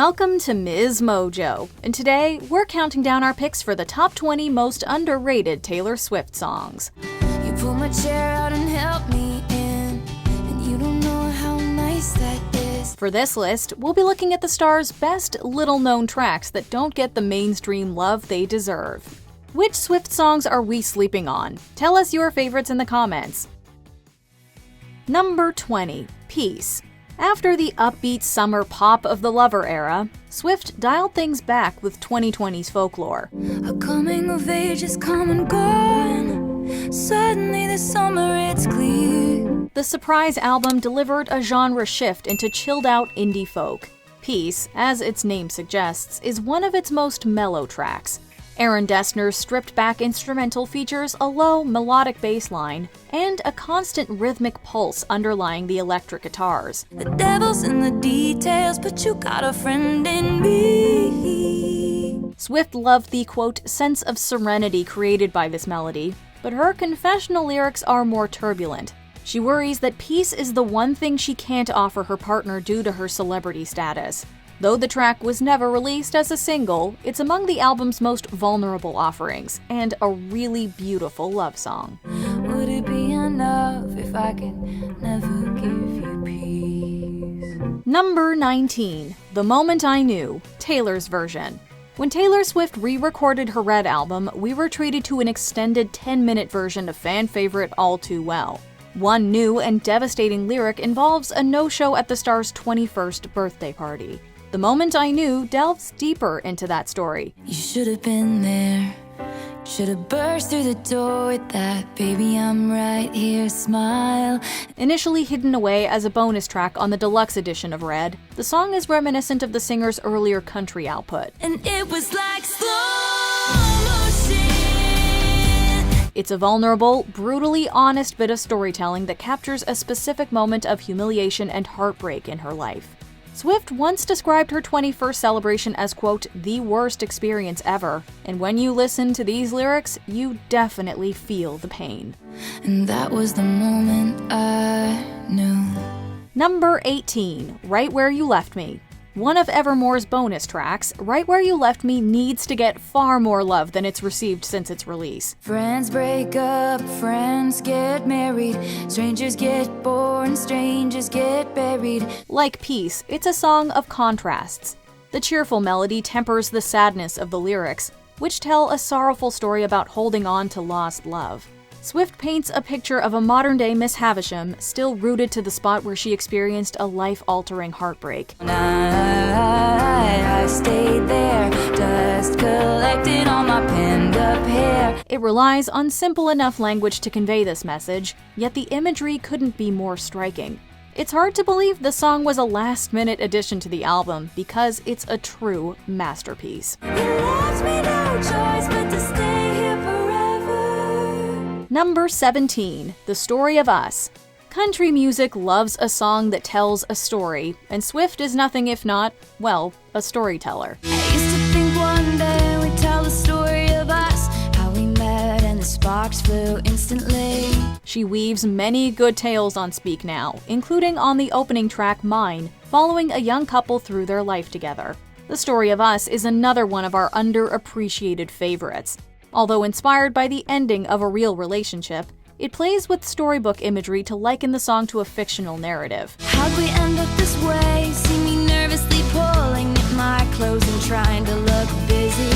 Welcome to MsMojo, and today we're counting down our picks for the top 20 most underrated Taylor Swift songs. You pull my chair out and help me in, and you don't know how nice that is. For this list, we'll be looking at the star's best little-known tracks that don't get the mainstream love they deserve. Which Swift songs are we sleeping on? Tell us your favorites in the comments. Number 20. Peace. After the upbeat summer pop of the Lover era, Swift dialed things back with 2020's folklore. A coming of age is come and gone. Suddenly this summer it's clear. The surprise album delivered a genre shift into chilled-out indie folk. Peace, as its name suggests, is one of its most mellow tracks. Aaron Dessner's stripped-back instrumental features a low, melodic bass line and a constant rhythmic pulse underlying the electric guitars. The devil's in the details, but you got a friend in me. Swift loved the, quote, sense of serenity created by this melody, but her confessional lyrics are more turbulent. She worries that peace is the one thing she can't offer her partner due to her celebrity status. Though the track was never released as a single, it's among the album's most vulnerable offerings, and a really beautiful love song. Would it be enough if I could never give you peace? Number 19. The Moment I Knew, Taylor's version. When Taylor Swift re-recorded her Red album, we were treated to an extended 10-minute version of fan favorite All Too Well. One new and devastating lyric involves a no-show at the star's 21st birthday party. The Moment I Knew delves deeper into that story. You should have been there. Should have burst through the door with that baby I'm right here smile. Initially hidden away as a bonus track on the deluxe edition of Red, the song is reminiscent of the singer's earlier country output. And it was like slow motion. It's a vulnerable, brutally honest bit of storytelling that captures a specific moment of humiliation and heartbreak in her life. Swift once described her 21st celebration as, quote, the worst experience ever, and when you listen to these lyrics, you definitely feel the pain. And that was the moment I knew. Number 18, Right Where You Left Me. One of Evermore's bonus tracks, Right Where You Left Me needs to get far more love than it's received since its release. Friends break up, friends get married, strangers get born, strangers get buried. Like Peace, it's a song of contrasts. The cheerful melody tempers the sadness of the lyrics, which tell a sorrowful story about holding on to lost love. Swift paints a picture of a modern-day Miss Havisham still rooted to the spot where she experienced a life-altering heartbreak. I stayed there, dust collected on my pinned-up hair. It relies on simple enough language to convey this message, yet the imagery couldn't be more striking. It's hard to believe the song was a last-minute addition to the album because it's a true masterpiece. You left me no choice but to stay here forever. Number 17. The Story of Us. Country music loves a song that tells a story, and Swift is nothing if not, well, a storyteller. I used to think one day we'd tell the story of us, how we met and the sparks flew instantly. She weaves many good tales on Speak Now, including on the opening track Mine, following a young couple through their life together. The Story of Us is another one of our underappreciated favorites. Although inspired by the ending of a real relationship, it plays with storybook imagery to liken the song to a fictional narrative. How'd we end up this way? See me nervously pulling at my clothes and trying to look busy.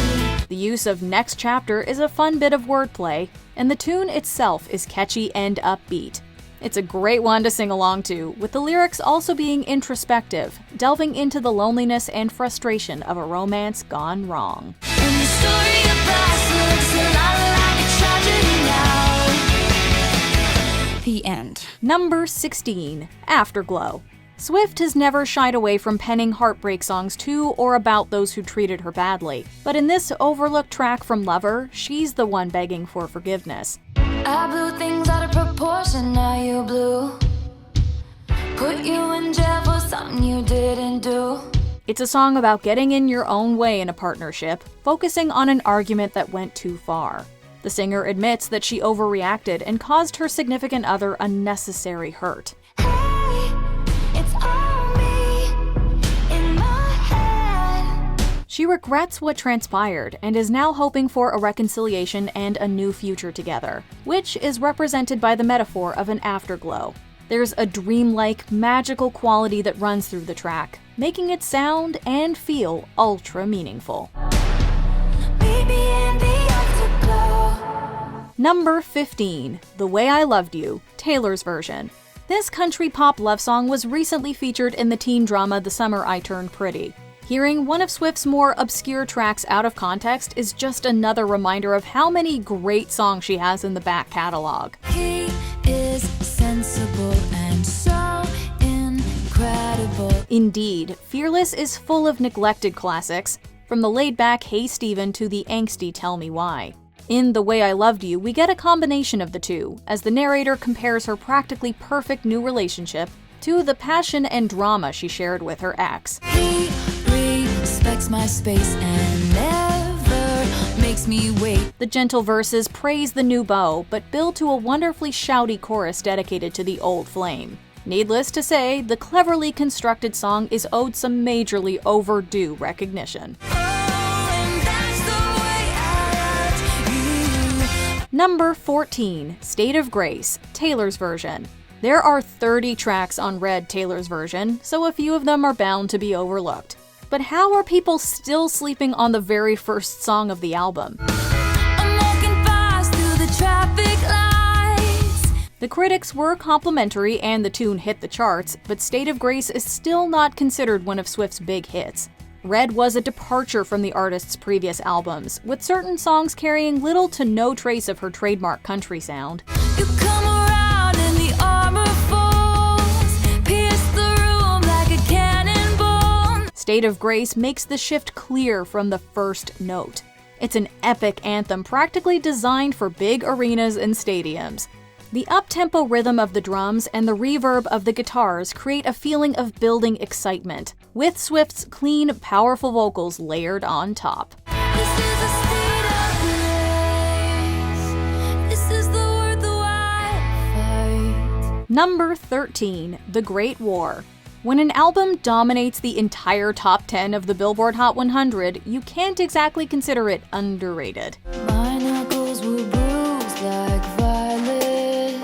The use of next chapter is a fun bit of wordplay, and the tune itself is catchy and upbeat. It's a great one to sing along to, with the lyrics also being introspective, delving into the loneliness and frustration of a romance gone wrong. And the story of us looks a lot like a tragedy now. The end. Number 16. Afterglow. Swift has never shied away from penning heartbreak songs to or about those who treated her badly, but in this overlooked track from Lover, she's the one begging for forgiveness. I blew things out of proportion, now you blew. Put you in jail for something you didn't do. It's a song about getting in your own way in a partnership, focusing on an argument that went too far. The singer admits that she overreacted and caused her significant other unnecessary hurt. Hey, it's all me in my head. She regrets what transpired and is now hoping for a reconciliation and a new future together, which is represented by the metaphor of an afterglow. There's a dreamlike, magical quality that runs through the track, making it sound and feel ultra meaningful. Number 15, The Way I Loved You, Taylor's version. This country pop love song was recently featured in the teen drama The Summer I Turned Pretty. Hearing one of Swift's more obscure tracks out of context is just another reminder of how many great songs she has in the back catalog. He is sensible and so incredible. Indeed, Fearless is full of neglected classics, from the laid-back Hey Steven to the angsty Tell Me Why. In The Way I Loved You, we get a combination of the two, as the narrator compares her practically perfect new relationship to the passion and drama she shared with her ex. He respects my space and never makes me wait. The gentle verses praise the new beau, but build to a wonderfully shouty chorus dedicated to the old flame. Needless to say, the cleverly constructed song is owed some majorly overdue recognition. Number 14, State of Grace, Taylor's version. There are 30 tracks on Red, Taylor's version, so a few of them are bound to be overlooked. But how are people still sleeping on the very first song of the album? I'm walking fast through the traffic lights. The critics were complimentary and the tune hit the charts, but State of Grace is still not considered one of Swift's big hits. Red was a departure from the artist's previous albums, with certain songs carrying little to no trace of her trademark country sound. You come around and the armor falls, pierce the room like a cannonball. State of Grace makes the shift clear from the first note. It's an epic anthem practically designed for big arenas and stadiums. The up-tempo rhythm of the drums and the reverb of the guitars create a feeling of building excitement, with Swift's clean, powerful vocals layered on top. This is a state of grace. This is the word, the fight. Number 13, The Great War. When an album dominates the entire top 10 of the Billboard Hot 100, you can't exactly consider it underrated. My knuckles were bruised like violets,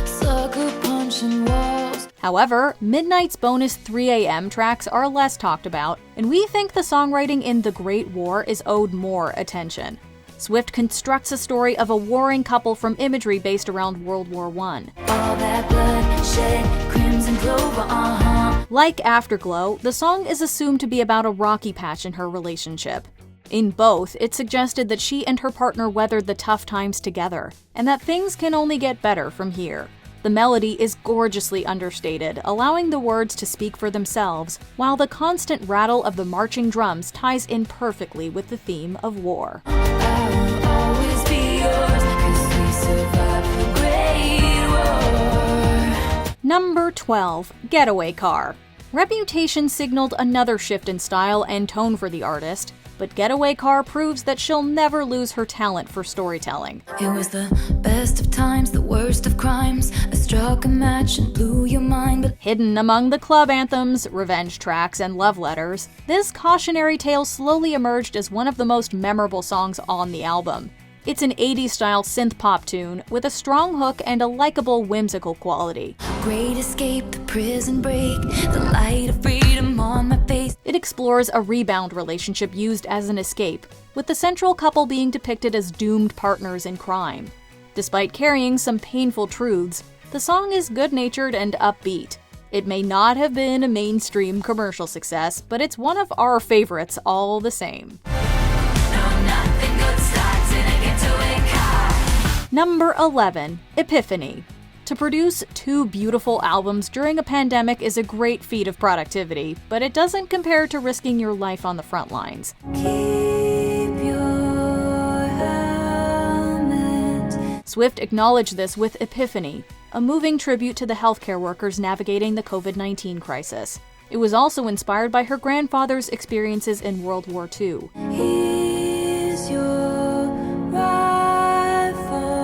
sucker punching walls. However, Midnight's bonus 3 a.m. tracks are less talked about, and we think the songwriting in The Great War is owed more attention. Swift constructs a story of a warring couple from imagery based around World War I. All that blood shed, crimson clover, Like Afterglow, the song is assumed to be about a rocky patch in her relationship. In both, it's suggested that she and her partner weathered the tough times together, and that things can only get better from here. The melody is gorgeously understated, allowing the words to speak for themselves, while the constant rattle of the marching drums ties in perfectly with the theme of war. I will always be yours, 'cause we survived the Great War. Number 12, Getaway Car. Reputation signaled another shift in style and tone for the artist, but Getaway Car proves that she'll never lose her talent for storytelling. It was the best of times, the worst of crimes. I struck a match and blew your mind, but Hidden among the club anthems, revenge tracks, and love letters, this cautionary tale slowly emerged as one of the most memorable songs on the album. It's an 80s-style synth-pop tune with a strong hook and a likable, whimsical quality. great escape, the prison break, the light of freedom on my face. It explores a rebound relationship used as an escape, with the central couple being depicted as doomed partners in crime. Despite carrying some painful truths, the song is good-natured and upbeat. It may not have been a mainstream commercial success, but it's one of our favorites all the same. Number 11, Epiphany. To produce 2 beautiful albums during a pandemic is a great feat of productivity, but it doesn't compare to risking your life on the front lines. Keep your helmet. Swift acknowledged this with Epiphany, a moving tribute to the healthcare workers navigating the COVID-19 crisis. It was also inspired by her grandfather's experiences in World War II. Here's your rifle.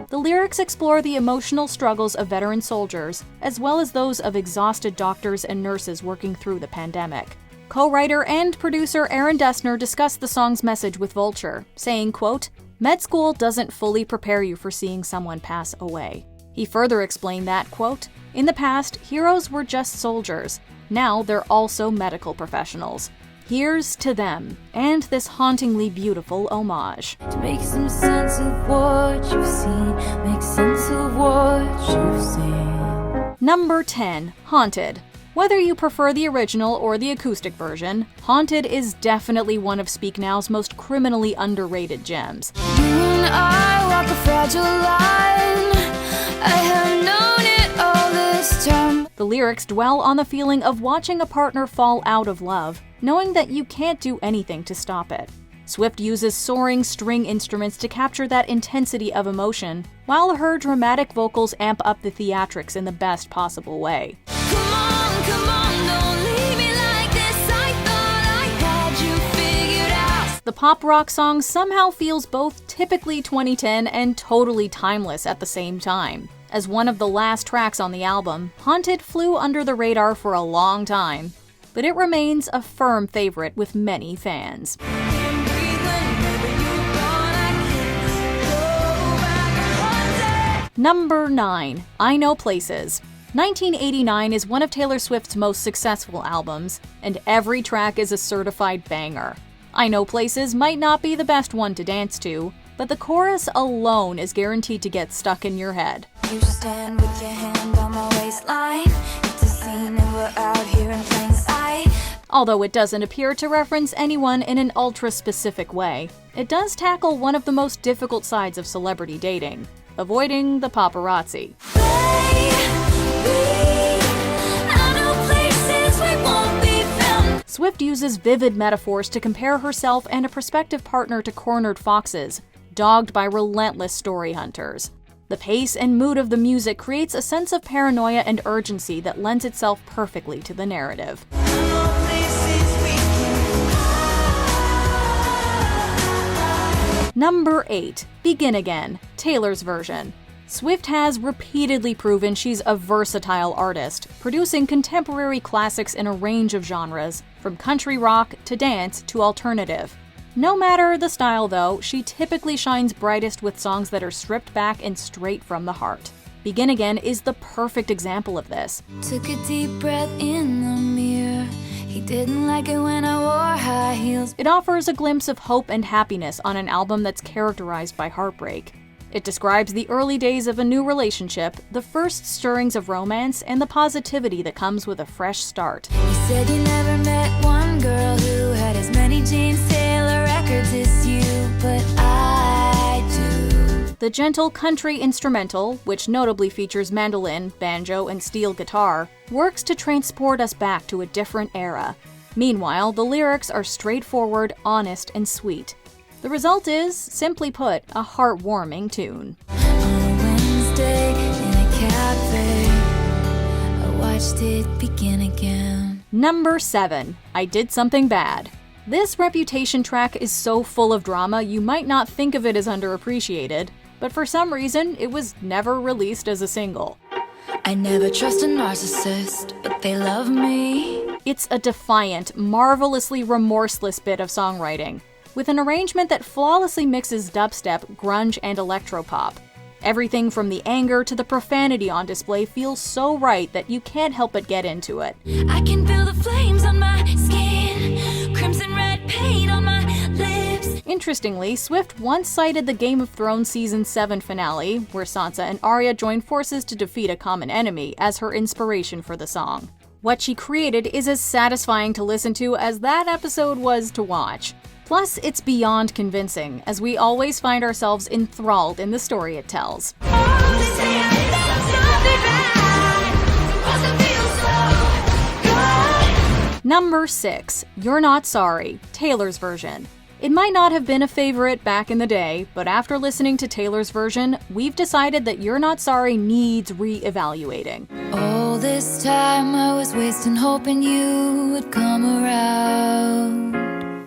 The lyrics explore the emotional struggles of veteran soldiers, as well as those of exhausted doctors and nurses working through the pandemic. Co-writer and producer Aaron Dessner discussed the song's message with Vulture, saying, quote, "Med school doesn't fully prepare you for seeing someone pass away." He further explained that, quote, "In the past, heroes were just soldiers. Now they're also medical professionals. Here's to them, and this hauntingly beautiful homage." To make some sense of what you've seen, make sense of what you've seen. Number 10. Haunted. Whether you prefer the original or the acoustic version, Haunted is definitely one of Speak Now's most criminally underrated gems. You and I walk a fragile line. I have known it all this time. The lyrics dwell on the feeling of watching a partner fall out of love, knowing that you can't do anything to stop it. Swift uses soaring string instruments to capture that intensity of emotion, while her dramatic vocals amp up the theatrics in the best possible way. Come on, don't leave me like this. I thought I had you figured out. The pop rock song somehow feels both typically 2010 and totally timeless at the same time. As one of the last tracks on the album, Haunted flew under the radar for a long time, but it remains a firm favorite with many fans. Number 9. I Know Places. 1989 is one of Taylor Swift's most successful albums, and every track is a certified banger. I Know Places might not be the best one to dance to, but the chorus alone is guaranteed to get stuck in your head. You stand with your hand on my waistline. It's a scene and we're out here in plain sight. Although it doesn't appear to reference anyone in an ultra-specific way, it does tackle one of the most difficult sides of celebrity dating: avoiding the paparazzi. Swift uses vivid metaphors to compare herself and a prospective partner to cornered foxes, dogged by relentless story hunters. The pace and mood of the music creates a sense of paranoia and urgency that lends itself perfectly to the narrative. Number 8. Begin Again, Taylor's version. Swift has repeatedly proven she's a versatile artist, producing contemporary classics in a range of genres, from country rock to dance to alternative. No matter the style, though, she typically shines brightest with songs that are stripped back and straight from the heart. Begin Again is the perfect example of this. Took a deep breath in the mirror. He didn't like it when I wore high heels. It offers a glimpse of hope and happiness on an album that's characterized by heartbreak. It describes the early days of a new relationship, the first stirrings of romance, and the positivity that comes with a fresh start. He said you never met one girl who had as many James Taylor records as you, but I do. The gentle country instrumental, which notably features mandolin, banjo, and steel guitar, works to transport us back to a different era. Meanwhile, the lyrics are straightforward, honest, and sweet. The result is, simply put, a heartwarming tune. On a Wednesday in a cafe, I watched it begin again. Number 7. I Did Something Bad. This Reputation track is so full of drama you might not think of it as underappreciated, but for some reason, it was never released as a single. I never trust a narcissist, but they love me. It's a defiant, marvelously remorseless bit of songwriting, with an arrangement that flawlessly mixes dubstep, grunge, and electropop. Everything from the anger to the profanity on display feels so right that you can't help but get into it. I can feel the flames on my skin, crimson red paint on my lips. Interestingly, Swift once cited the Game of Thrones Season 7 finale, where Sansa and Arya join forces to defeat a common enemy, as her inspiration for the song. What she created is as satisfying to listen to as that episode was to watch. Plus, it's beyond convincing, as we always find ourselves enthralled in the story it tells. Number 6. You're Not Sorry, Taylor's version. It might not have been a favorite back in the day, but after listening to Taylor's version, we've decided that You're Not Sorry needs re-evaluating. All this time I was wasting hoping you would come around.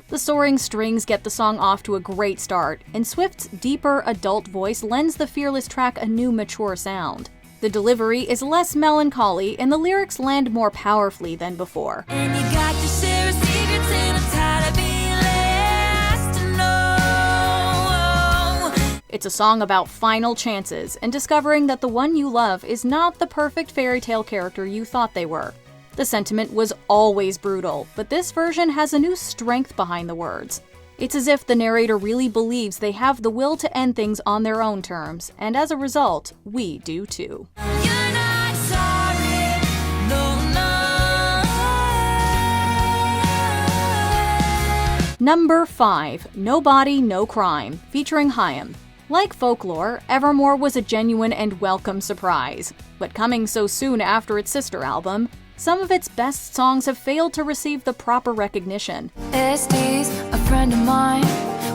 The soaring strings get the song off to a great start, and Swift's deeper adult voice lends the fearless track a new mature sound. The delivery is less melancholy, and the lyrics land more powerfully than before. And you got your share of It's a song about final chances and discovering that the one you love is not the perfect fairy tale character you thought they were. The sentiment was always brutal, but this version has a new strength behind the words. It's as if the narrator really believes they have the will to end things on their own terms, and as a result, we do too. You're not sorry, no, no. Number 5, No Body, No Crime, featuring Haim. Like Folklore, Evermore was a genuine and welcome surprise. But coming so soon after its sister album, some of its best songs have failed to receive the proper recognition. SD's a friend of mine.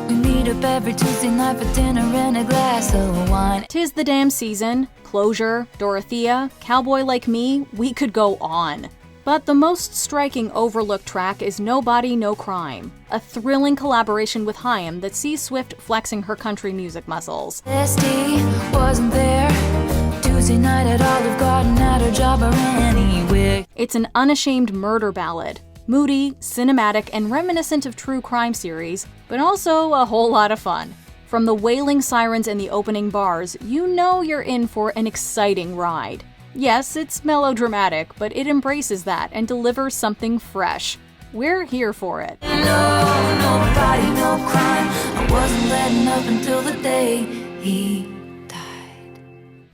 We meet up every Tuesday night for dinner and a glass of wine. 'Tis the Damn Season, Closure, Dorothea, Cowboy Like Me, we could go on. But the most striking overlooked track is No Body, No Crime, a thrilling collaboration with Haim that sees Swift flexing her country music muscles. SD wasn't there. Tuesday night at Olive Garden at her job or anywhere. It's an unashamed murder ballad, moody, cinematic, and reminiscent of true crime series, but also a whole lot of fun. From the wailing sirens in the opening bars, you know you're in for an exciting ride. Yes, it's melodramatic, but it embraces that and delivers something fresh. We're here for it. No body, no crime. I wasn't letting up until the day he died.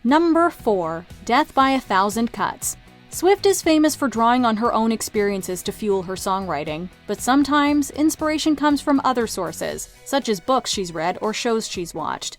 Number 4, Death by a Thousand Cuts. Swift is famous for drawing on her own experiences to fuel her songwriting, but sometimes inspiration comes from other sources, such as books she's read or shows she's watched.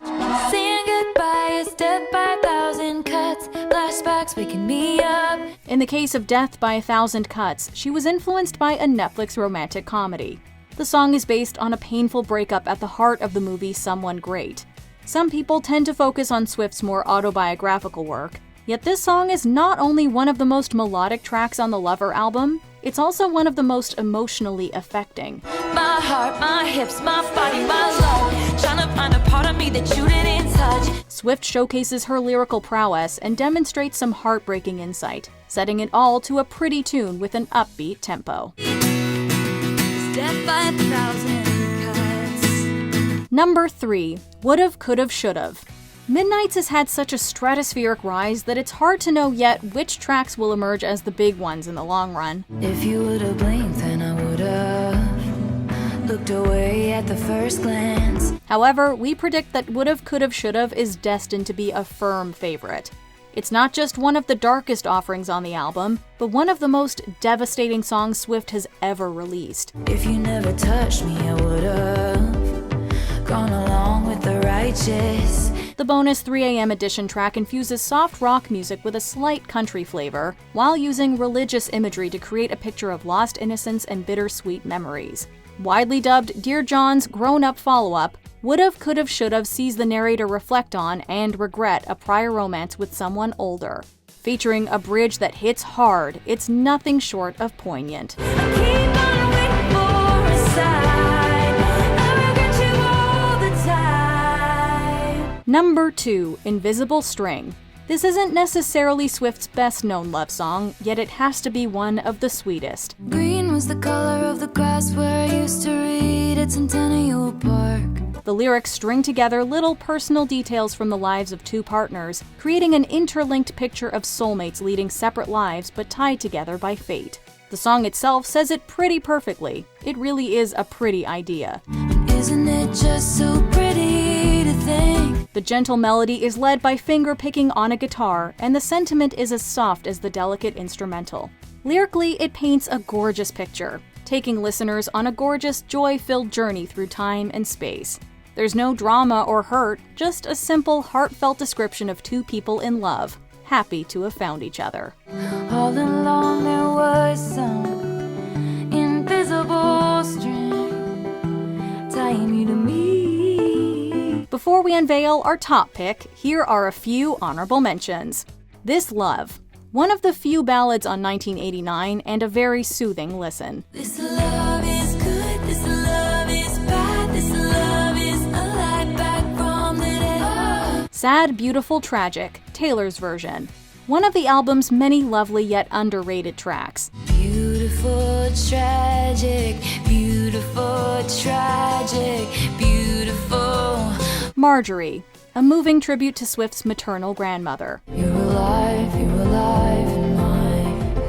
Saying goodbye is death by a thousand cuts. Flashbacks waking me up. In the case of Death by a Thousand Cuts, she was influenced by a Netflix romantic comedy. The song is based on a painful breakup at the heart of the movie Someone Great. Some people tend to focus on Swift's more autobiographical work, yet this song is not only one of the most melodic tracks on the Lover album, it's also one of the most emotionally affecting. My heart, my hips, my body, my love. Trying to find a part of me that you didn't touch. Swift showcases her lyrical prowess and demonstrates some heartbreaking insight, setting it all to a pretty tune with an upbeat tempo. It's death by a thousand cuts. Number 3, Would've, Could've, Should've. Midnight's has had such a stratospheric rise that it's hard to know yet which tracks will emerge as the big ones in the long run. If you would've blinked, then I would've looked away at the first glance. However, we predict that Would've, Could've, Should've is destined to be a firm favorite. It's not just one of the darkest offerings on the album, but one of the most devastating songs Swift has ever released. If you never touched me, I would've gone along with the righteous. The bonus 3 AM edition track infuses soft rock music with a slight country flavor, while using religious imagery to create a picture of lost innocence and bittersweet memories. Widely dubbed Dear John's grown-up follow-up, Would've, Could've, Should've sees the narrator reflect on and regret a prior romance with someone older. Featuring a bridge that hits hard, it's nothing short of poignant. Number 2, Invisible String. This isn't necessarily Swift's best-known love song, yet it has to be one of the sweetest. Green was the color of the grass where I used to read at Centennial Park. The lyrics string together little personal details from the lives of two partners, creating an interlinked picture of soulmates leading separate lives but tied together by fate. The song itself says it pretty perfectly. It really is a pretty idea. Isn't it just so pretty to think? The gentle melody is led by finger-picking on a guitar, and the sentiment is as soft as the delicate instrumental. Lyrically, it paints a gorgeous picture, taking listeners on a gorgeous, joy-filled journey through time and space. There's no drama or hurt, just a simple, heartfelt description of two people in love, happy to have found each other. All along there was some invisible string tying you to me. Before we unveil our top pick, here are a few honorable mentions. This Love, one of the few ballads on 1989 and a very soothing listen. This love is good, this love is bad, this love is a light back from the dead. Sad, Beautiful, Tragic, Taylor's version, one of the album's many lovely yet underrated tracks. Beautiful, tragic, beautiful, tragic, beautiful. Marjorie, a moving tribute to Swift's maternal grandmother. You're alive in my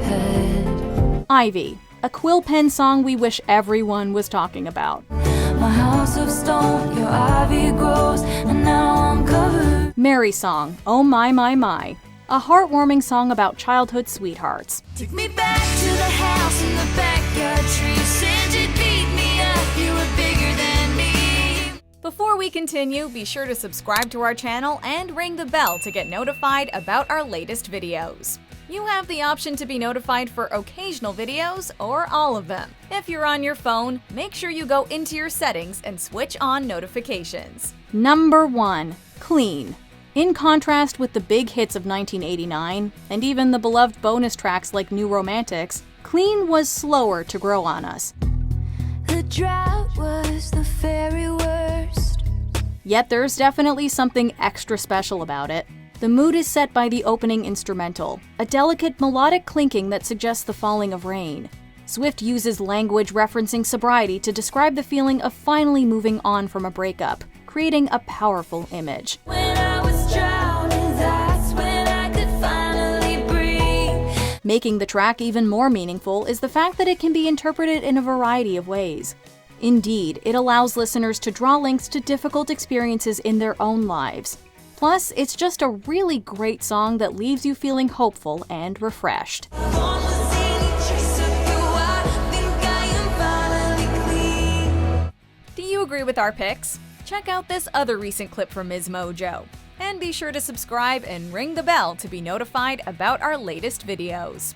head. Ivy, a quill pen song we wish everyone was talking about. My house of stone, your ivy grows, and now I'm covered. Mary Song, Oh My My My, a heartwarming song about childhood sweethearts. Take me back to the house in the backyard tree. Said you'd beat me up, you were bigger than me. Before we continue, be sure to subscribe to our channel and ring the bell to get notified about our latest videos. You have the option to be notified for occasional videos or all of them. If you're on your phone, make sure you go into your settings and switch on notifications. Number 1. Clean. In contrast with the big hits of 1989, and even the beloved bonus tracks like New Romantics, Clean was slower to grow on us. The drought was the very worst. Yet there's definitely something extra special about it. The mood is set by the opening instrumental, a delicate melodic clinking that suggests the falling of rain. Swift uses language referencing sobriety to describe the feeling of finally moving on from a breakup, creating a powerful image. When I was drowning, that's when I could finally breathe. Making the track even more meaningful is the fact that it can be interpreted in a variety of ways. Indeed, it allows listeners to draw links to difficult experiences in their own lives. Plus, it's just a really great song that leaves you feeling hopeful and refreshed. Do you agree with our picks? Check out this other recent clip from MsMojo. And be sure to subscribe and ring the bell to be notified about our latest videos.